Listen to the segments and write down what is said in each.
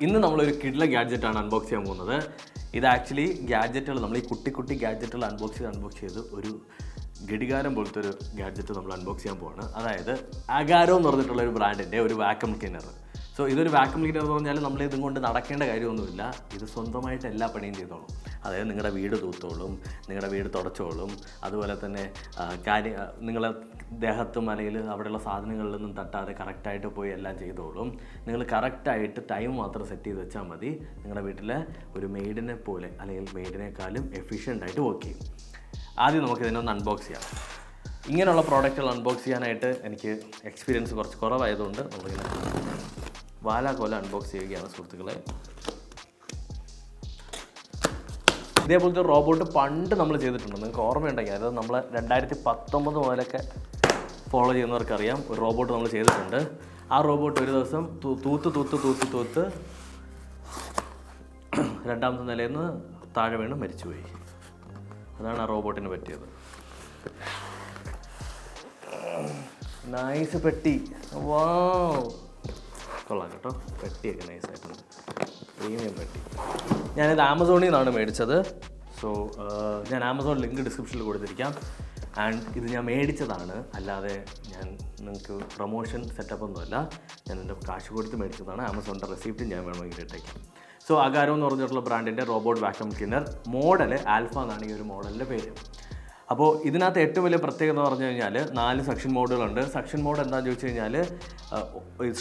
ഇന്ന് നമ്മളൊരു കിഡ്ല ഗാഡ്ജറ്റാണ് അൺബോക്സ് ചെയ്യാൻ പോകുന്നത്. ഇത് ആക്ച്വലി ഗാഡ്ജറ്റുകൾ നമ്മൾ ഈ കുട്ടി ഗാഡ്ജറ്റുകൾ അൺബോക്സ് ചെയ്ത് ഒരു ഘടികാരം പോലത്തെ ഒരു ഗാഡ്ജറ്റ് നമ്മൾ അൺബോക്സ് ചെയ്യാൻ പോവാണ്. അതായത് അഗാരോ എന്ന് പറഞ്ഞിട്ടുള്ള ഒരു ബ്രാൻഡിൻ്റെ ഒരു വാക്യൂം ക്ലീനർ. സോ ഇതൊരു വാക്യൂം ക്ലീനർ എന്ന് പറഞ്ഞാൽ നമ്മൾ ഇതും കൊണ്ട് നടക്കേണ്ട കാര്യമൊന്നുമില്ല. ഇത് സ്വന്തമായിട്ട് എല്ലാ പണിയും ചെയ്തോളും. അതായത് നിങ്ങളുടെ വീട് തൂത്തോളും, നിങ്ങളുടെ വീട് തുടച്ചോളും, അതുപോലെ തന്നെ നിങ്ങളെ ദേഹത്തും അല്ലെങ്കിൽ അവിടെയുള്ള സാധനങ്ങളിലൊന്നും തട്ടാതെ കറക്റ്റായിട്ട് പോയി എല്ലാം ചെയ്തോളും. നിങ്ങൾ കറക്റ്റായിട്ട് ടൈം മാത്രം സെറ്റ് ചെയ്ത് വെച്ചാൽ മതി. നിങ്ങളുടെ വീട്ടിലെ ഒരു മെയ്ഡിനെ പോലെ അല്ലെങ്കിൽ മെയ്ഡിനേക്കാളും എഫിഷ്യൻ്റായിട്ട് വർക്ക് ചെയ്യും. ആദ്യം നമുക്കിതിനൊന്ന് അൺബോക്സ് ചെയ്യാം. ഇങ്ങനെയുള്ള പ്രോഡക്റ്റുകൾ അൺബോക്സ് ചെയ്യാനായിട്ട് എനിക്ക് എക്സ്പീരിയൻസ് കുറച്ച് കുറവായതുകൊണ്ട് നമ്മളിങ്ങനെ വാലാകോല അൺബോക്സ് ചെയ്യുകയാണ് സുഹൃത്തുക്കളെ. ഇതേപോലത്തെ റോബോട്ട് പണ്ട് നമ്മൾ ചെയ്തിട്ടുണ്ട്, നിങ്ങൾക്ക് ഓർമ്മയുണ്ടെങ്കിൽ. അതായത് നമ്മൾ 2019 മുതലൊക്കെ ഫോളോ ചെയ്യുന്നവർക്കറിയാം, ഒരു റോബോട്ട് നമ്മൾ ചെയ്തിട്ടുണ്ട്. ആ റോബോട്ട് ഒരു ദിവസം തൂത്ത് രണ്ടാമത്തെ നിലയിൽ നിന്ന് താഴെ വീണ് മരിച്ചുപോയി. അതാണ് ആ റോബോട്ടിന് പറ്റിയത്. നൈസ് പെട്ടി, വാവ്, കൊള്ളാം കേട്ടോ. പെട്ടിയൊക്കെ നൈസായിട്ടുണ്ട്, പ്രീമിയം പെട്ടി. ഞാനിത് ആമസോണിൽ നിന്നാണ് മേടിച്ചത്. സോ ഞാൻ ആമസോൺ ലിങ്ക് ഡിസ്ക്രിപ്ഷനിൽ കൊടുത്തിരിക്കാം. ആൻഡ് ഇത് ഞാൻ മേടിച്ചതാണ്, അല്ലാതെ ഞാൻ നിങ്ങൾക്ക് പ്രൊമോഷൻ സെറ്റപ്പൊന്നുമല്ല. ഞാൻ എൻ്റെ കാശ് കൊടുത്ത് മേടിച്ചതാണ്. ആമസോണിൻ്റെ റെസിപ്റ്റ് ഞാൻ വേണമെങ്കിൽ ഇട്ടേക്കാം. സോ അഗാരോ എന്ന് പറഞ്ഞിട്ടുള്ള ബ്രാൻഡിൻ്റെ robot vacuum cleaner, model alpha എന്നാണ് ഈ ഒരു മോഡലിൻ്റെ പേര്. അപ്പോൾ ഇതിനകത്ത് ഏറ്റവും വലിയ പ്രത്യേകത എന്ന് പറഞ്ഞു കഴിഞ്ഞാൽ 4 സെക്ഷൻ മോഡുകളുണ്ട്. സെക്ഷൻ മോഡ് എന്താണെന്ന് ചോദിച്ചു കഴിഞ്ഞാൽ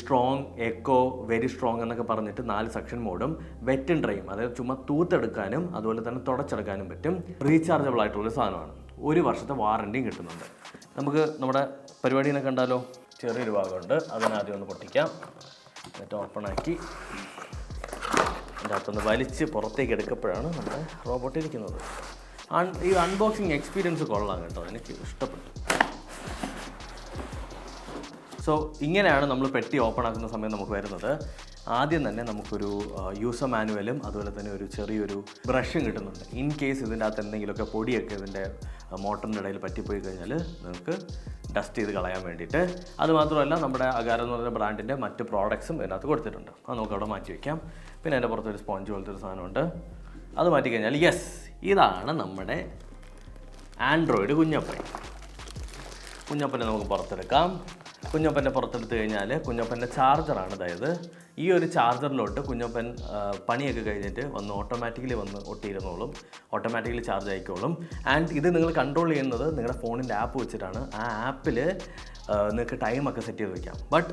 സ്ട്രോങ്, എക്കോ, വെരി സ്ട്രോങ് എന്നൊക്കെ പറഞ്ഞിട്ട് 4 സെക്ഷൻ മോഡും വെറ്റ് ആൻഡ് ഡ്രൈയും, അതായത് ചുമ്മാ തൂത്തെടുക്കാനും അതുപോലെ തന്നെ തുടച്ചെടുക്കാനും പറ്റും. റീചാർജബിൾ ആയിട്ടുള്ളൊരു സാധനമാണ്. 1 വർഷത്തെ വാറൻറ്റിയും കിട്ടുന്നുണ്ട്. നമുക്ക് നമ്മുടെ പരിപാടിനെ കണ്ടാലോ. ചെറിയൊരു ഭാഗമുണ്ട്, അതിനാദ്യം ഒന്ന് പൊട്ടിക്കാം. എന്നിട്ട് ഓപ്പണാക്കി അതിൻ്റെ അകത്തൊന്ന് വലിച്ച് പുറത്തേക്ക് എടുക്കപ്പോഴാണ് നമ്മുടെ റോബോട്ട് ഇരിക്കുന്നത്. ഈ അൺബോക്സിങ് എക്സ്പീരിയൻസ് കൊള്ളാം കേട്ടോ, എനിക്ക് ഇഷ്ടപ്പെട്ടു. സോ ഇങ്ങനെയാണ് നമ്മൾ പെട്ടി ഓപ്പൺ ആക്കുന്ന സമയം നമുക്ക് വരുന്നത്. ആദ്യം തന്നെ നമുക്കൊരു യൂസർ മാനുവലും അതുപോലെ തന്നെ ഒരു ചെറിയൊരു ബ്രഷും കിട്ടുന്നുണ്ട്. ഇൻ കേസ് ഇതിൻ്റെ അകത്ത് എന്തെങ്കിലുമൊക്കെ പൊടിയൊക്കെ ഇതിൻ്റെ മോട്ടറിൻ്റെ ഇടയിൽ പറ്റിപ്പോയി കഴിഞ്ഞാൽ നിങ്ങൾക്ക് ഡസ്റ്റ് ചെയ്ത് കളയാൻ വേണ്ടിയിട്ട്. അതുമാത്രമല്ല നമ്മുടെ അഗാരോ എന്ന് പറഞ്ഞ ബ്രാൻഡിൻ്റെ മറ്റ് പ്രോഡക്ട്സും ഇതിനകത്ത് കൊടുത്തിട്ടുണ്ട്. അത് നമുക്ക് അവിടെ മാറ്റി വയ്ക്കാം. പിന്നെ അതിൻ്റെ പുറത്തൊരു സ്പോഞ്ച് പോലത്തെ ഒരു സാധനമുണ്ട്. അത് മാറ്റി കഴിഞ്ഞാൽ യെസ്, ഇതാണ് നമ്മുടെ ആൻഡ്രോയിഡ് കുഞ്ഞപ്പൻ. കുഞ്ഞപ്പനെ നമുക്ക് പുറത്തെടുക്കാം. കുഞ്ഞപ്പൻ്റെ പുറത്തെടുത്ത് കഴിഞ്ഞാൽ കുഞ്ഞപ്പൻ്റെ ചാർജറാണ്. അതായത് ഈ ഒരു ചാർജറിലോട്ട് കുഞ്ഞപ്പൻ പണിയൊക്കെ കഴിഞ്ഞിട്ട് ഓട്ടോമാറ്റിക്കലി ഒട്ടിയിരുന്നോളും, ഓട്ടോമാറ്റിക്കലി ചാർജ് ആയിക്കോളും. ആൻഡ് ഇത് നിങ്ങൾ കൺട്രോൾ ചെയ്യുന്നത് നിങ്ങളുടെ ഫോണിൻ്റെ ആപ്പ് വെച്ചിട്ടാണ്. ആ ആപ്പിൽ നിങ്ങൾക്ക് ടൈമൊക്കെ സെറ്റ് ചെയ്ത് വയ്ക്കാം. ബട്ട്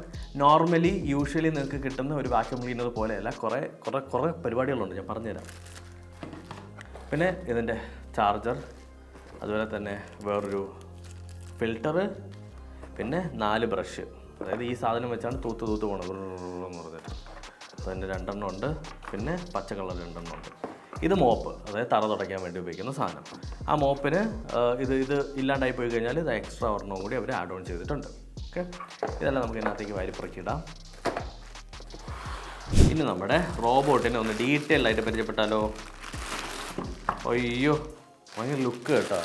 യൂഷ്വലി നിങ്ങൾക്ക് കിട്ടുന്ന ഒരു വാക്യൂം ക്ലീനർ പോലെയല്ല, കുറേ പരിപാടികളുണ്ട്, ഞാൻ പറഞ്ഞുതരാം. പിന്നെ ഇതിൻ്റെ ചാർജർ, അതുപോലെ തന്നെ വേറൊരു ഫിൽറ്റർ, പിന്നെ 4 ബ്രഷ്. അതായത് ഈ സാധനം വെച്ചാണ് തൂത്ത് പോകണം എന്ന് പറഞ്ഞിട്ട്. അപ്പോൾ അതിൻ്റെ 2 എണ്ണം ഉണ്ട്. പിന്നെ പച്ച കളർ 2 എണ്ണം ഉണ്ട്. ഇത് മോപ്പ്, അതായത് തറ തുടയ്ക്കാൻ വേണ്ടി ഉപയോഗിക്കുന്ന സാധനം. ആ മോപ്പിന് ഇത് ഇല്ലാണ്ടായി പോയി കഴിഞ്ഞാൽ ഇത് എക്സ്ട്രാ ഒരെണ്ണം കൂടി അവർ ആഡ് ഓൺ ചെയ്തിട്ടുണ്ട്. ഓക്കെ, ഇതെല്ലാം നമുക്ക് ഇതിനകത്തേക്ക് വാരിപ്പുറക്കിടാം. ഇനി നമ്മുടെ റോബോട്ടിനെ ഒന്ന് ഡീറ്റെയിൽ ആയിട്ട് പരിചയപ്പെട്ടാലോ. അയ്യോ, ഭയങ്കര ലുക്ക് കേട്ടോ.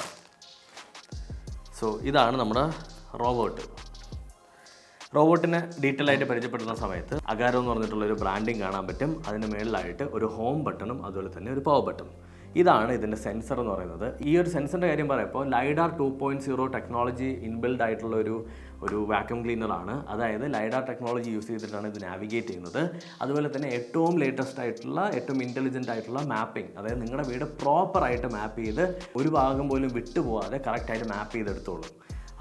സോ ഇതാണ് നമ്മുടെ റോബോട്ടിനെ ഡീറ്റെയിൽ ആയിട്ട് പരിചയപ്പെടുന്ന സമയത്ത് അഗാരോ എന്ന് പറഞ്ഞിട്ടുള്ളൊരു ബ്രാൻഡിങ് കാണാൻ പറ്റും. അതിന് മേളിലായിട്ട് ഒരു ഹോം ബട്ടണും അതുപോലെ തന്നെ ഒരു പവർ ബട്ടണും. ഇതാണ് ഇതിൻ്റെ സെൻസർ എന്ന് പറയുന്നത്. ഈ ഒരു സെൻസറിൻ്റെ കാര്യം പറയുമ്പോൾ ലൈഡാർ 2.0 ടെക്നോളജി ഇൻബിൽഡ് ആയിട്ടുള്ള ഒരു വാക്യൂം ക്ലീനറാണ്. അതായത് ലൈഡാർ ടെക്നോളജി യൂസ് ചെയ്തിട്ടാണ് ഇത് നാവിഗേറ്റ് ചെയ്യുന്നത്. അതുപോലെ തന്നെ ഏറ്റവും ലേറ്റസ്റ്റ് ആയിട്ടുള്ള, ഏറ്റവും ഇൻ്റലിജൻ്റ് ആയിട്ടുള്ള മാപ്പിംഗ്, അതായത് നിങ്ങളുടെ വീട് പ്രോപ്പറായിട്ട് മാപ്പ് ചെയ്ത് ഒരു ഭാഗം പോലും വിട്ടുപോകാതെ കറക്റ്റായിട്ട് മാപ്പ് ചെയ്തെടുത്തോളും.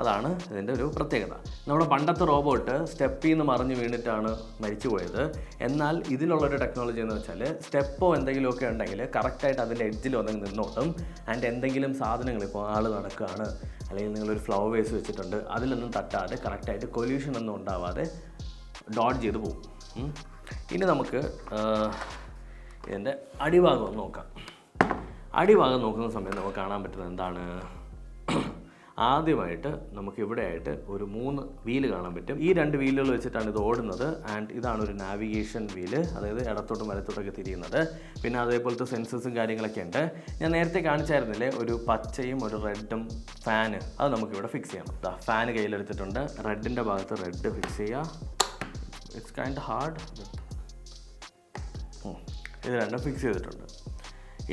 അതാണ് ഇതിൻ്റെ ഒരു പ്രത്യേകത. നമ്മുടെ പണ്ടത്തെ റോബോട്ട് സ്റ്റെപ്പിൽ നിന്ന് മറിഞ്ഞ് വീണിട്ടാണ് മരിച്ചു പോയത്. എന്നാൽ ഇതിലുള്ളൊരു ടെക്നോളജി എന്ന് വെച്ചാൽ സ്റ്റെപ്പോ എന്തെങ്കിലുമൊക്കെ ഉണ്ടെങ്കിൽ കറക്റ്റായിട്ട് അതിൻ്റെ എഡ്ജിൽ ഒന്നെങ്കിൽ നിന്നോട്ടും. ആൻഡ് എന്തെങ്കിലും സാധനങ്ങൾ, ഇപ്പോൾ ആൾ നടക്കുകയാണ് അല്ലെങ്കിൽ നിങ്ങളൊരു ഫ്ലവർ വേസ് വെച്ചിട്ടുണ്ട്, അതിലൊന്നും തട്ടാതെ കറക്റ്റായിട്ട് കൊല്യൂഷൻ ഒന്നും ഉണ്ടാവാതെ ഡോഡ്ജ് ചെയ്ത് പോകും. ഇനി നമുക്ക് ഇതിൻ്റെ അടിഭാഗം ഒന്ന് നോക്കാം. അടിഭാഗം നോക്കുന്ന സമയത്ത് നമുക്ക് കാണാൻ പറ്റുന്നത് എന്താണ്? ആദ്യമായിട്ട് നമുക്ക് ഇവിടെയായിട്ട് ഒരു 3 വീല് കാണാൻ പറ്റും. ഈ 2 വീലുകൾ വെച്ചിട്ടാണ് ഇത് ഓടുന്നത്. ആൻഡ് ഇതാണ് ഒരു നാവിഗേഷൻ വീല്, അതായത് ഇടത്തോട്ടും വലത്തോട്ടൊക്കെ തിരിയുന്നത്. പിന്നെ അതേപോലത്തെ സെൻസേഴ്സും കാര്യങ്ങളൊക്കെ ഉണ്ട്. ഞാൻ നേരത്തെ കാണിച്ചായിരുന്നില്ലേ ഒരു പച്ചയും ഒരു റെഡും ഫാന്, അത് നമുക്കിവിടെ ഫിക്സ് ചെയ്യണം. ഫാന് കയ്യിലെടുത്തിട്ടുണ്ട്. റെഡിൻ്റെ ഭാഗത്ത് റെഡ് ഫിക്സ് ചെയ്യുക. It's kind hard. ഇത് രണ്ടും ഫിക്സ് ചെയ്തിട്ടുണ്ട്.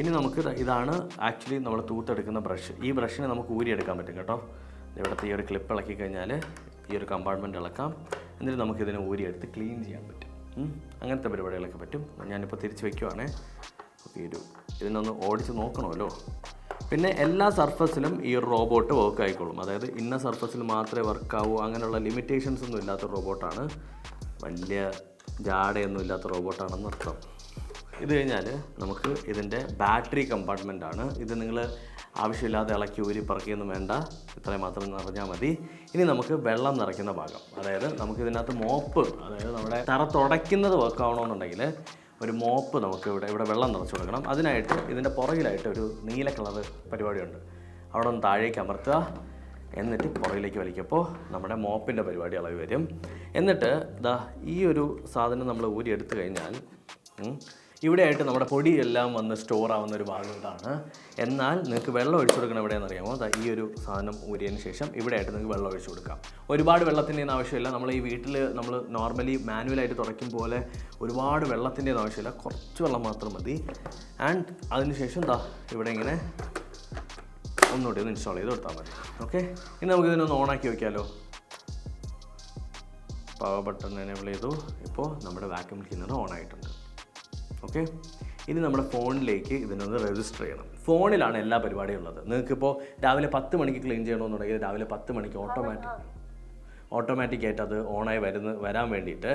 ഇനി നമുക്ക് ഇതാണ് ആക്ച്വലി നമ്മൾ തൂത്തെടുക്കുന്ന ബ്രഷ്. ഈ ബ്രഷിനെ നമുക്ക് ഊരിയെടുക്കാൻ പറ്റും കേട്ടോ. ഇവിടുത്തെ ഈ ഒരു ക്ലിപ്പ് ഇളക്കി കഴിഞ്ഞാൽ ഈ ഒരു കമ്പാർട്ട്മെൻറ്റ് ഇളക്കാം. എന്നിട്ട് നമുക്കിതിനെ ഊരിയെടുത്ത് ക്ലീൻ ചെയ്യാൻ പറ്റും. അങ്ങനത്തെ പരിപാടികളൊക്കെ പറ്റും. ഞാനിപ്പോൾ തിരിച്ച് വയ്ക്കുവാണേ. ഓക്കെ, ഇതിനൊന്ന് ഓടിച്ച് നോക്കണമല്ലോ. പിന്നെ എല്ലാ സർഫസിലും ഈ ഒരു റോബോട്ട് വർക്ക് ആയിക്കോളും. അതായത് ഇന്ന സർഫസിൽ മാത്രമേ വർക്കാവൂ അങ്ങനെയുള്ള ലിമിറ്റേഷൻസ് ഒന്നും ഇല്ലാത്ത റോബോട്ടാണ്. വലിയ ജാടയൊന്നും ഇല്ലാത്ത റോബോട്ടാണെന്ന് അർത്ഥം. ഇത് കഴിഞ്ഞാൽ നമുക്ക് ഇതിൻ്റെ ബാറ്ററി കമ്പാർട്ട്മെൻറ്റാണ്. ഇത് നിങ്ങൾ ആവശ്യമില്ലാതെ ഇളക്കി ഊരി പറക്കിയൊന്നും വേണ്ട, ഇത്രയും മാത്രം നിറഞ്ഞാൽ മതി. ഇനി നമുക്ക് വെള്ളം നിറയ്ക്കുന്ന ഭാഗം, അതായത് നമുക്കിതിനകത്ത് മോപ്പ്, അതായത് നമ്മുടെ തറ തുടയ്ക്കുന്നത് വർക്കാവണമെന്നുണ്ടെങ്കിൽ ഒരു മോപ്പ് നമുക്ക് ഇവിടെ വെള്ളം നിറച്ച് കൊടുക്കണം. അതിനായിട്ട് ഇതിൻ്റെ പുറകിലായിട്ട് ഒരു നീല കളർ പരിപാടിയുണ്ട്. അവിടെ ഒന്ന് താഴേക്ക് അമർത്തുക, എന്നിട്ട് പുറകിലേക്ക് വലിക്കപ്പോൾ നമ്മുടെ മോപ്പിൻ്റെ പരിപാടി അളവ് വരും. എന്നിട്ട് ഈ ഒരു സാധനം നമ്മൾ ഊരി എടുത്തു കഴിഞ്ഞാൽ ഇവിടെയായിട്ട് നമ്മുടെ പൊടിയെല്ലാം വന്ന് സ്റ്റോർ ആവുന്ന ഒരു ഭാഗം ഇതാണ്. എന്നാൽ നിങ്ങൾക്ക് വെള്ളം ഒഴിച്ചു കൊടുക്കണം എവിടെയാണെന്ന് അറിയാമോ? ഈ ഒരു സാധനം ഊരിയതിന് ശേഷം ഇവിടെയായിട്ട് നിങ്ങൾക്ക് വെള്ളം ഒഴിച്ചു കൊടുക്കാം. ഒരുപാട് വെള്ളത്തിൻ്റെ ഒന്നും ആവശ്യമില്ല. നമ്മൾ ഈ വീട്ടിൽ നമ്മൾ നോർമലി മാനുവലായിട്ട് തുറയ്ക്കും പോലെ ഒരുപാട് വെള്ളത്തിൻ്റെ ഒന്നും ആവശ്യമില്ല. കുറച്ച് വെള്ളം മാത്രം മതി. ആൻഡ് അതിനുശേഷം ഇവിടെ ഇങ്ങനെ ഒന്നുകൂടി ഒന്ന് ഇൻസ്റ്റാൾ ചെയ്ത് കൊടുത്താൽ മതി. ഓക്കെ, ഇനി നമുക്കിതിനൊന്ന് ഓണാക്കി വയ്ക്കാമല്ലോ. പവർ ബട്ടൺ എനേബിൾ ചെയ്തു. ഇപ്പോൾ നമ്മുടെ വാക്യൂം ക്ലീനർ ഓൺ ആയിട്ടുണ്ട്. ഓക്കെ, ഇനി നമ്മുടെ ഫോണിലേക്ക് ഇതിനൊന്ന് രജിസ്റ്റർ ചെയ്യണം. ഫോണിലാണ് എല്ലാ പരിപാടിയും ഉള്ളത്. നിങ്ങൾക്കിപ്പോൾ രാവിലെ 10 മണിക്ക് ക്ലീൻ ചെയ്യണമെന്നുണ്ടെങ്കിൽ രാവിലെ 10 മണിക്ക് ഓട്ടോമാറ്റിക്കായിട്ട് അത് ഓണായി വരാൻ വേണ്ടിയിട്ട്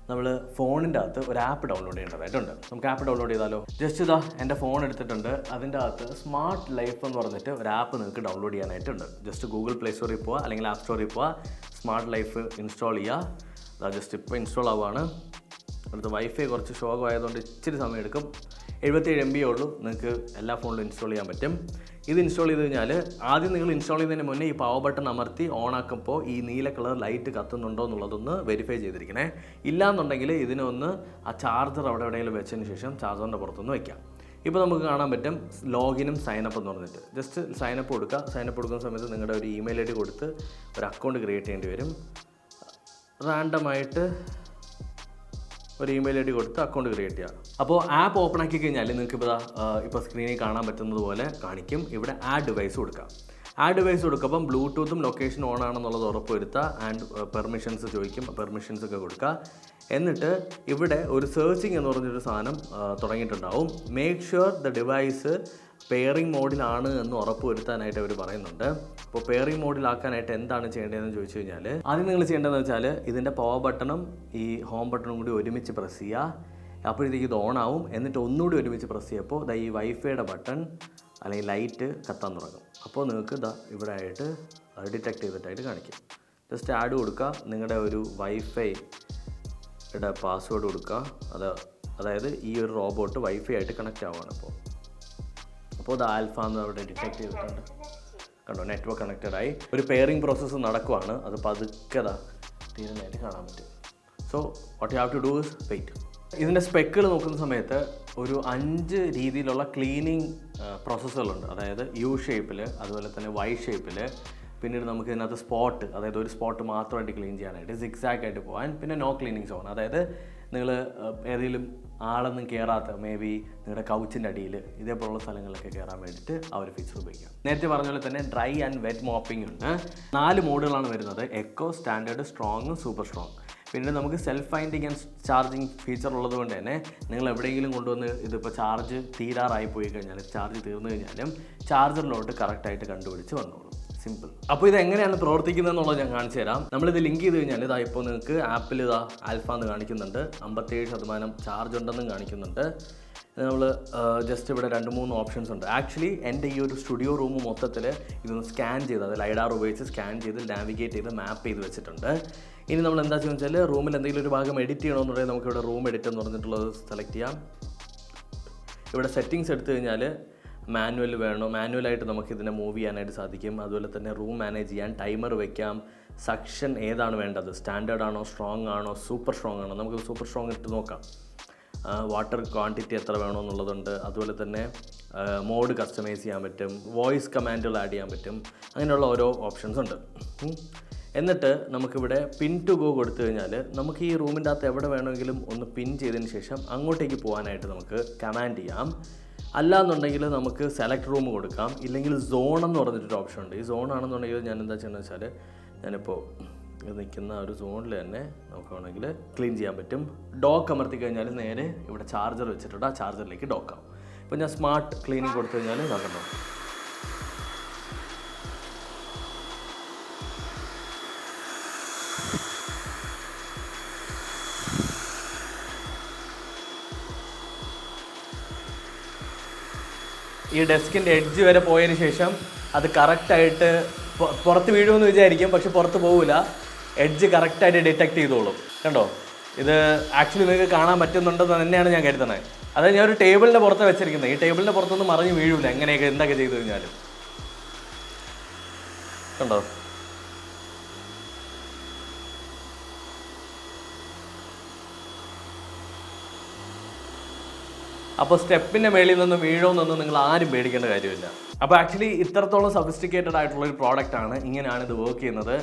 നമ്മൾ ഫോണിൻ്റെ അകത്ത് ഒരു ആപ്പ് ഡൗൺലോഡ് ചെയ്യേണ്ടതായിട്ടുണ്ട്. നമുക്ക് ആപ്പ് ഡൗൺലോഡ് ചെയ്താലോ? ജസ്റ്റ് എൻ്റെ ഫോൺ എടുത്തിട്ടുണ്ട്. അതിൻ്റെ അകത്ത് സ്മാർട്ട് ലൈഫ് എന്ന് പറഞ്ഞിട്ട് ഒരു ആപ്പ് നിങ്ങൾക്ക് ഡൗൺലോഡ് ചെയ്യാനായിട്ടുണ്ട്. ജസ്റ്റ് ഗൂഗിൾ പ്ലേ സ്റ്റോറിൽ പോവുക, അല്ലെങ്കിൽ ആപ്പ് സ്റ്റോറിൽ പോവുക, സ്മാർട്ട് ലൈഫ് ഇൻസ്റ്റാൾ ചെയ്യുക. ജസ്റ്റ് ഇപ്പോൾ ഇൻസ്റ്റാൾ ആവുകയാണ്. അടുത്ത വൈഫൈ കുറച്ച് ശോകമായതുകൊണ്ട് ഇച്ചിരി സമയം എടുക്കും. 77 MB ഉള്ളൂ. നിങ്ങൾക്ക് എല്ലാ ഫോണിലും ഇൻസ്റ്റാൾ ചെയ്യാൻ പറ്റും. ഇത് ഇൻസ്റ്റാൾ ചെയ്ത് കഴിഞ്ഞാൽ ആദ്യം നിങ്ങൾ ഇൻസ്റ്റാൾ ചെയ്യുന്നതിന് മുന്നേ ഈ പവർ ബട്ടൺ അമർത്തി ഓൺ ആക്കുമ്പോൾ ഈ നീല കളർ ലൈറ്റ് കത്തുന്നുണ്ടോ എന്നുള്ളതൊന്ന് വെരിഫൈ ചെയ്തിരിക്കണേ. ഇല്ലാന്നുണ്ടെങ്കിൽ ഇതിനൊന്ന് ആ ചാർജർ അവിടെ എവിടെയെങ്കിലും വെച്ചതിന് ശേഷം ചാർജറിൻ്റെ പുറത്തൊന്ന് വയ്ക്കാം. ഇപ്പോൾ നമുക്ക് കാണാൻ പറ്റും ലോഗിനും സൈനപ്പ് എന്ന് പറഞ്ഞിട്ട്. ജസ്റ്റ് സൈനപ്പ് കൊടുക്കുക. സൈനപ്പ് കൊടുക്കുന്ന സമയത്ത് നിങ്ങളുടെ ഒരു ഇമെയിൽ ID കൊടുത്ത് ഒരു അക്കൗണ്ട് ക്രിയേറ്റ് ചെയ്യേണ്ടി വരും. റാൻഡമായിട്ട് ഒരു ഇമെയിൽ ID കൊടുത്ത് അക്കൗണ്ട് ക്രിയേറ്റ് ചെയ്യുക. അപ്പോൾ ആപ്പ് ഓപ്പൺ ആക്കി കഴിഞ്ഞാൽ നിങ്ങൾക്ക് ഇപ്പോൾ സ്ക്രീനിൽ കാണാൻ പറ്റുന്നത് പോലെ കാണിക്കും. ഇവിടെ ആഡ് ഡിവൈസ് കൊടുക്കുക. ആഡ് ഡിവൈസ് കൊടുക്കുമ്പം ബ്ലൂടൂത്തും ലൊക്കേഷൻ ഓൺ ആണെന്നുള്ളത് ഉറപ്പ് വരുത്തുക. ആൻഡ് പെർമിഷൻസ് ചോദിക്കും, പെർമിഷൻസ് ഒക്കെ കൊടുക്കുക. എന്നിട്ട് ഇവിടെ ഒരു സെർച്ചിങ് എന്ന് പറഞ്ഞൊരു സാധനം തുടങ്ങിയിട്ടുണ്ടാവും. Make sure the device pairing മോഡിലാണ് എന്ന് ഉറപ്പ് വരുത്താനായിട്ട് അവർ പറയുന്നുണ്ട്. അപ്പോൾ പെയറിംഗ് മോഡിലാക്കാനായിട്ട് എന്താണ് ചെയ്യേണ്ടതെന്ന് ചോദിച്ചു കഴിഞ്ഞാൽ ആദ്യം നിങ്ങൾ ചെയ്യേണ്ടതെന്ന് വെച്ചാൽ ഇതിൻ്റെ പവർ ബട്ടണും ഈ ഹോം ബട്ടണും കൂടി ഒരുമിച്ച് പ്രസ് ചെയ്യുക. അപ്പോഴത്തേക്ക് ഇത് ഓൺ ആവും. എന്നിട്ട് ഒന്നുകൂടി ഒരുമിച്ച് പ്രസ് ചെയ്യുമ്പോൾ ഈ വൈഫൈയുടെ ബട്ടൺ അല്ലെങ്കിൽ ലൈറ്റ് കത്താൻ തുടങ്ങും. അപ്പോൾ നിങ്ങൾക്ക് ഇവിടെ ആയിട്ട് ഡിറ്റക്ട് ചെയ്തിട്ടായിട്ട് കാണിക്കും. ജസ്റ്റ് ആഡ് കൊടുക്കുക. നിങ്ങളുടെ ഒരു വൈഫൈയുടെ പാസ്വേഡ് കൊടുക്കുക. അതായത് ഈ ഒരു റോബോട്ട് വൈഫൈ ആയിട്ട് കണക്റ്റ് ആവുകയാണ്. അപ്പോൾ ആൽഫ എന്ന് അവിടെ ഡിറ്റക്ട് ചെയ്തിട്ടുണ്ട്. കണ്ടോ, നെറ്റ്വർക്ക് കണക്റ്റഡ് ആയി. ഒരു പെയറിംഗ് പ്രോസസ്സ് നടക്കുവാണ്. അത് പതുക്കെ തീരുന്നതായിട്ട് കാണാൻ പറ്റും. So what you have to do is wait. ഇതിൻ്റെ സ്പെക്കുകൾ നോക്കുന്ന സമയത്ത് ഒരു 5 രീതിയിലുള്ള ക്ലീനിങ് പ്രോസസ്സുകളുണ്ട്. അതായത് യു ഷേപ്പിൽ, അതുപോലെ തന്നെ വൈ ഷേപ്പിൽ, പിന്നീട് നമുക്ക് ഇതിനകത്ത് സ്പോട്ട്, അതായത് ഒരു സ്പോട്ട് മാത്രമായിട്ട് ക്ലീൻ ചെയ്യാനായിട്ട്, സിക്സാക്ക് ആയിട്ട് പോകാൻ, പിന്നെ നോ ക്ലീനിങ് സോൺ, അതായത് നിങ്ങൾ ഏതെങ്കിലും ആളൊന്നും കയറാത്ത മേ ബി നിങ്ങളുടെ കൗച്ചിൻ്റെ അടിയിൽ ഇതേപോലുള്ള സ്ഥലങ്ങളിലൊക്കെ കയറാൻ വേണ്ടിയിട്ട് ആ ഒരു ഫീച്ചർ ഉപയോഗിക്കാം. നേരത്തെ പറഞ്ഞ പോലെ തന്നെ ഡ്രൈ ആൻഡ് വെറ്റ് മോപ്പിംഗ് ഉണ്ട്. 4 മോഡുകളാണ് വരുന്നത്: eco, standard, strong, super strong. പിന്നെ നമുക്ക് self finding and charging feature ഉള്ളത് കൊണ്ട് തന്നെ നിങ്ങൾ എവിടെയെങ്കിലും കൊണ്ടുവന്ന് ഇതിപ്പോൾ ചാർജ് തീരാറായി പോയി കഴിഞ്ഞാൽ, ചാർജ് തീർന്നു കഴിഞ്ഞാലും ചാർജറിലോട്ട് കറക്റ്റായിട്ട് കണ്ടുപിടിച്ച് വന്നോളൂ. സിമ്പിൾ. അപ്പോൾ ഇത് എങ്ങനെയാണ് പ്രവർത്തിക്കുന്നത് എന്നുള്ളത് ഞാൻ കാണിച്ചു തരാം. നമ്മളിത് ലിങ്ക് ചെയ്ത് കഴിഞ്ഞാൽ ഇപ്പോൾ നിങ്ങൾക്ക് ആപ്പിൽ ആൽഫ എന്ന് കാണിക്കുന്നുണ്ട്, 57% ചാർജ് ഉണ്ടെന്നും കാണിക്കുന്നുണ്ട്. നമ്മൾ ജസ്റ്റ് ഇവിടെ 2-3 ഓപ്ഷൻസ് ഉണ്ട്. ആക്ച്വലി എൻ്റെ ഈ ഒരു സ്റ്റുഡിയോ റൂം മൊത്തത്തിൽ ഇതൊന്ന് സ്കാൻ ചെയ്ത്, അത് ലൈഡാർ ഉപയോഗിച്ച് സ്കാൻ ചെയ്ത് നാവിഗേറ്റ് ചെയ്ത് മാപ്പ് ചെയ്ത് വെച്ചിട്ടുണ്ട്. ഇനി നമ്മൾ എന്താ ചെയ്യുക വെച്ചാൽ റൂമിൽ എന്തെങ്കിലും ഒരു ഭാഗം എഡിറ്റ് ചെയ്യണമെന്നുണ്ടെങ്കിൽ നമുക്കിവിടെ റൂം എഡിറ്റ് എന്ന് പറഞ്ഞിട്ടുള്ളത് സെലക്ട് ചെയ്യാം. ഇവിടെ സെറ്റിങ്സ് എടുത്തു കഴിഞ്ഞാൽ മാനുവൽ വേണോ, മാനുവലായിട്ട് നമുക്ക് ഇതിനെ മൂവ് ചെയ്യാനായിട്ട് സാധിക്കും. അതുപോലെ തന്നെ റൂം മാനേജ് ചെയ്യാൻ ടൈമർ വെക്കാം. സക്ഷൻ ഏതാണ് വേണ്ടത്, സ്റ്റാൻഡേർഡ് ആണോ, സ്ട്രോങ് ആണോ, സൂപ്പർ സ്ട്രോങ് ആണോ, നമുക്ക് സൂപ്പർ സ്ട്രോങ് ഇട്ട് നോക്കാം. വാട്ടർ ക്വാണ്ടിറ്റി എത്ര വേണമെന്നുള്ളതുണ്ട്. അതുപോലെ തന്നെ മോഡ് കസ്റ്റമൈസ് ചെയ്യാൻ പറ്റും, വോയിസ് കമാൻഡുകൾ ആഡ് ചെയ്യാൻ പറ്റും. അങ്ങനെയുള്ള ഓരോ ഓപ്ഷൻസ് ഉണ്ട്. എന്നിട്ട് നമുക്കിവിടെ പിൻ ടു ഗോ കൊടുത്തു കഴിഞ്ഞാൽ നമുക്ക് ഈ റൂമിൻ്റെ അകത്ത് എവിടെ വേണമെങ്കിലും ഒന്ന് പിൻ ചെയ്തതിന് ശേഷം അങ്ങോട്ടേക്ക് പോകാനായിട്ട് നമുക്ക് കമാൻഡ് ചെയ്യാം. അല്ലാന്നുണ്ടെങ്കിൽ നമുക്ക് സെലക്ട് റൂം കൊടുക്കാം, ഇല്ലെങ്കിൽ സോൺ എന്ന് പറഞ്ഞിട്ടൊരു ഓപ്ഷൻ ഉണ്ട്. ഈ സോൺ ആണെന്നുണ്ടെങ്കിൽ ഞാൻ എന്താ ചെയ്യുന്നത് വെച്ചാൽ ഞാനിപ്പോൾ നിൽക്കുന്ന ഒരു സോണിൽ തന്നെ നമുക്ക് വേണമെങ്കിൽ ക്ലീൻ ചെയ്യാൻ പറ്റും. ഡോക്ക് അമർത്തി കഴിഞ്ഞാൽ നേരെ ഇവിടെ ചാർജർ വെച്ചിട്ടുണ്ട്, ആ ചാർജറിലേക്ക് ഡോക്കാവും. ഇപ്പോൾ ഞാൻ സ്മാർട്ട് ക്ലീനിങ് കൊടുത്തു കഴിഞ്ഞാൽ നോക്കണ്ടോ, ഈ ഡെസ്കിൻ്റെ എഡ്ജ് വരെ പോയതിന് ശേഷം അത് കറക്റ്റായിട്ട് പുറത്ത് വീഴുമെന്ന് വിചാരിക്കും, പക്ഷെ പുറത്ത് പോകില്ല. എഡ്ജ് കറക്റ്റായിട്ട് ഡിറ്റക്ട് ചെയ്തോളും. കണ്ടോ, ഇത് ആക്ച്വലി നിങ്ങൾക്ക് കാണാൻ പറ്റുന്നുണ്ടെന്ന് തന്നെയാണ് ഞാൻ കരുതുന്നത്. അതായത് ഞാൻ ഒരു ടേബിളിൻ്റെ പുറത്ത് വെച്ചിരിക്കുന്നത്, ഈ ടേബിളിൻ്റെ പുറത്തൊന്നും മറിഞ്ഞ് വീഴില്ല എങ്ങനെയൊക്കെ എന്തൊക്കെ ചെയ്തു കഴിഞ്ഞാലും. കണ്ടോ, അപ്പോൾ സ്റ്റെപ്പിൻ്റെ മേളിൽ നിന്ന് വീഴുമെന്നൊന്നും നിങ്ങൾ ആരും പേടിക്കേണ്ട കാര്യമില്ല. അപ്പോൾ ആക്ച്വലി ഇത്രത്തോളം സഫിസ്റ്റിക്കേറ്റഡ് ആയിട്ടുള്ളൊരു പ്രോഡക്റ്റാണ്. ഇങ്ങനെയാണ് ഇത് വർക്ക് ചെയ്യുന്നത്.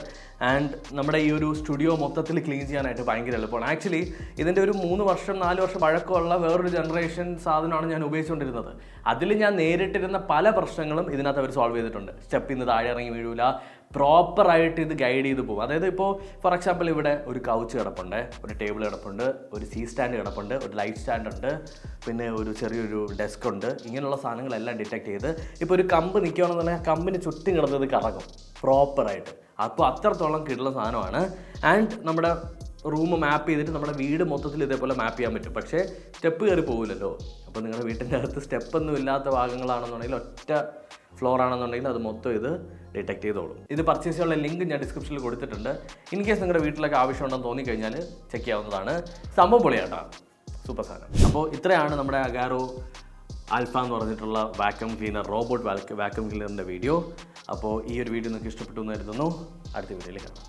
ആൻഡ് നമ്മുടെ ഈ ഒരു സ്റ്റുഡിയോ മൊത്തത്തിൽ ക്ലീൻ ചെയ്യാനായിട്ട് ഭയങ്കര എളുപ്പമാണ്. ആക്ച്വലി ഇതിൻ്റെ ഒരു 3 വർഷം 4 വർഷം പഴക്കമുള്ള വേറൊരു ജനറേഷൻ സാധനമാണ് ഞാൻ ഉപയോഗിച്ചുകൊണ്ടിരുന്നത്. അതിൽ ഞാൻ നേരിട്ടിരുന്ന പല പ്രശ്നങ്ങളും ഇതിനകത്ത് അവർ സോൾവ് ചെയ്തിട്ടുണ്ട്. സ്റ്റെപ്പിൽ നിന്ന് താഴെ ഇറങ്ങി വീഴൂല, പ്രോപ്പറായിട്ട് ഇത് ഗൈഡ് ചെയ്ത് പോകും. അതായത് ഇപ്പോൾ ഫോർ എക്സാമ്പിൾ ഇവിടെ ഒരു കൗച്ച് കിടപ്പുണ്ട്, ഒരു ടേബിൾ കിടപ്പുണ്ട്, ഒരു സീ സ്റ്റാൻഡ് കിടപ്പുണ്ട്, ഒരു ലൈറ്റ് സ്റ്റാൻഡ് ഉണ്ട്, പിന്നെ ഒരു ചെറിയൊരു ഡെസ്ക് ഉണ്ട്. ഇങ്ങനെയുള്ള സാധനങ്ങളെല്ലാം ഡിറ്റക്ട് ചെയ്ത് ഇപ്പോൾ ഒരു കമ്പ് നിൽക്കുകയാണെന്നുണ്ടെങ്കിൽ കമ്പിന് ചുറ്റും കിടന്നത് കറങ്ങും പ്രോപ്പറായിട്ട്. അപ്പോൾ അത്രത്തോളം കിട്ടുന്ന സാധനമാണ്. ആൻഡ് നമ്മുടെ റൂം മാപ്പ് ചെയ്തിട്ട് നമ്മുടെ വീട് മൊത്തത്തിൽ ഇതേപോലെ മാപ്പ് ചെയ്യാൻ പറ്റും. പക്ഷേ സ്റ്റെപ്പ് കയറി പോകില്ലല്ലോ. അപ്പോൾ നിങ്ങളുടെ വീട്ടിൻ്റെ അകത്ത് സ്റ്റെപ്പൊന്നും ഇല്ലാത്ത ഭാഗങ്ങളാണെന്നുണ്ടെങ്കിൽ, ഒറ്റ ഫ്ലോർ ആണെന്നുണ്ടെങ്കിൽ അത് മൊത്തം ഇത് ഡിറ്റക്ട് ചെയ്തോളും. ഇത് പർച്ചേസ് ചെയ്യാനുള്ള ലിങ്ക് ഞാൻ ഡിസ്ക്രിപ്ഷനിൽ കൊടുത്തിട്ടുണ്ട്. ഇൻ കേസ് നിങ്ങളുടെ വീട്ടിലൊക്കെ ആവശ്യമുണ്ടെന്ന് തോന്നിക്കഴിഞ്ഞാൽ ചെക്ക് ചെയ്യാവുന്നതാണ്. സംഭവം പൊളിയാട്ടോ, സൂപ്പർ സാധനം. അപ്പോൾ ഇത്രയാണ് നമ്മുടെ അഗാറോ ആൽഫ എന്ന് പറഞ്ഞിട്ടുള്ള വാക്യൂം ക്ലീനർ, റോബോട്ട് വാക്യൂം ക്ലീനറിൻ്റെ വീഡിയോ. അപ്പോൾ ഈ ഒരു വീഡിയോ നിങ്ങൾക്ക് ഇഷ്ടപ്പെട്ടു എന്ന് കരുതുന്നു. അടുത്ത വീഡിയോയിൽ കാണാം.